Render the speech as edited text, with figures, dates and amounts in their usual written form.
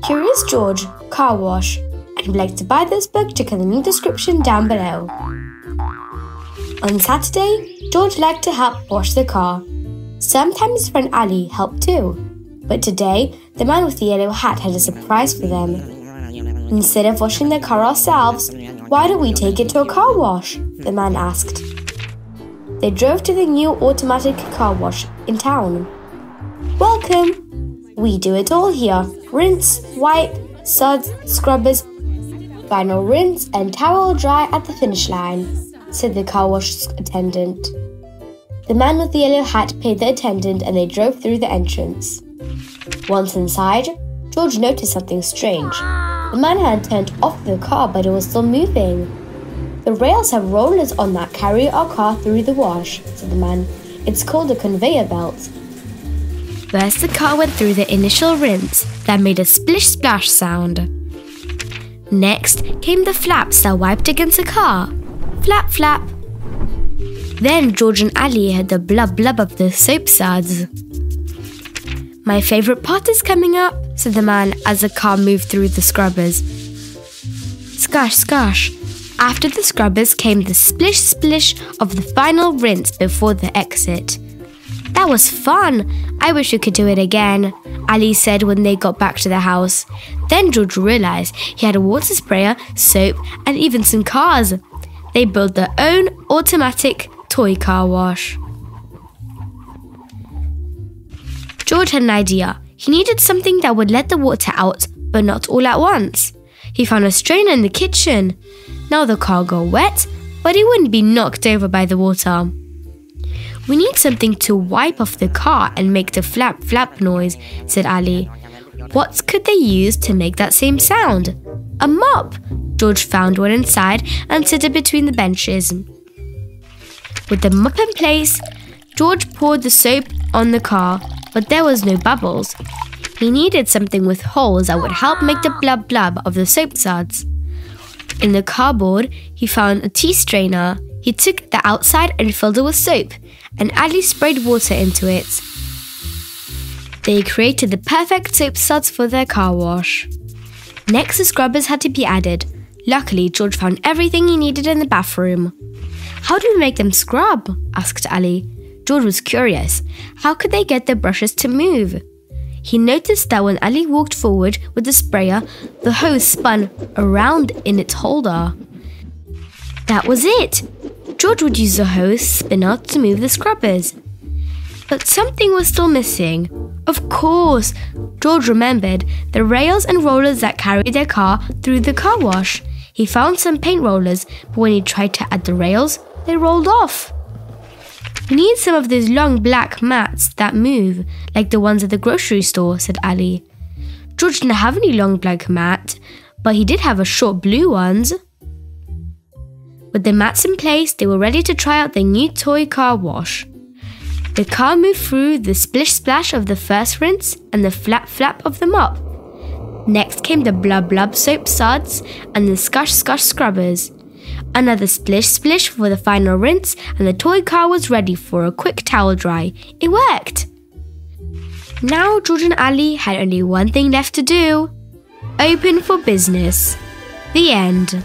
Curious George, car wash. And if you'd like to buy this book, check out the link description down below. On Saturday, George liked to help wash the car. Sometimes his friend Ali helped too. But today, the man with the yellow hat had a surprise for them. Instead of washing the car ourselves, why don't we take it to a car wash? The man asked. They drove to the new automatic car wash in town. Welcome! We do it all here. Rinse, wipe, suds, scrubbers, final rinse and towel dry at the finish line, said the car wash attendant. The man with the yellow hat paid the attendant and they drove through the entrance. Once inside, George noticed something strange. The man had turned off the car, but it was still moving. The rails have rollers on that carry our car through the wash, said the man. It's called a conveyor belt. First, the car went through the initial rinse that made a splish-splash sound. Next came the flaps that wiped against the car. Flap, flap. Then George and Ali heard the blub blub of the soap suds. My favourite part is coming up, said the man as the car moved through the scrubbers. Scash, scash. After the scrubbers came the splish splish of the final rinse before the exit. That was fun. I wish we could do it again, Ali said when they got back to the house. Then George realised he had a water sprayer, soap and even some cars. They built their own automatic toy car wash. George had an idea. He needed something that would let the water out, but not all at once. He found a strainer in the kitchen. Now the car got wet, but it wouldn't be knocked over by the water. We need something to wipe off the car and make the flap flap noise, said Ali. What could they use to make that same sound? A mop! George found one inside and set it between the benches. With the mop in place, George poured the soap on the car, but there was no bubbles. He needed something with holes that would help make the blub blub of the soap suds. In the cardboard, he found a tea strainer. He took the outside and filled it with soap, and Ali sprayed water into it. They created the perfect soap suds for their car wash. Next, the scrubbers had to be added. Luckily, George found everything he needed in the bathroom. How do we make them scrub? Asked Ali. George was curious. How could they get their brushes to move? He noticed that when Ali walked forward with the sprayer, the hose spun around in its holder. That was it! George would use the hose spinner to move the scrubbers. But something was still missing. Of course! George remembered the rails and rollers that carried their car through the car wash. He found some paint rollers, but when he tried to add the rails, they rolled off. We need some of those long black mats that move, like the ones at the grocery store, said Ali. George didn't have any long black mat, but he did have a short blue ones. With the mats in place, they were ready to try out their new toy car wash. The car moved through the splish splash of the first rinse and the flap flap of the mop. Next came the blub blub soap suds and the scush scush scrubbers. Another splish splish for the final rinse, and the toy car was ready for a quick towel dry. It worked! Now George and Ali had only one thing left to do. Open for business. The end.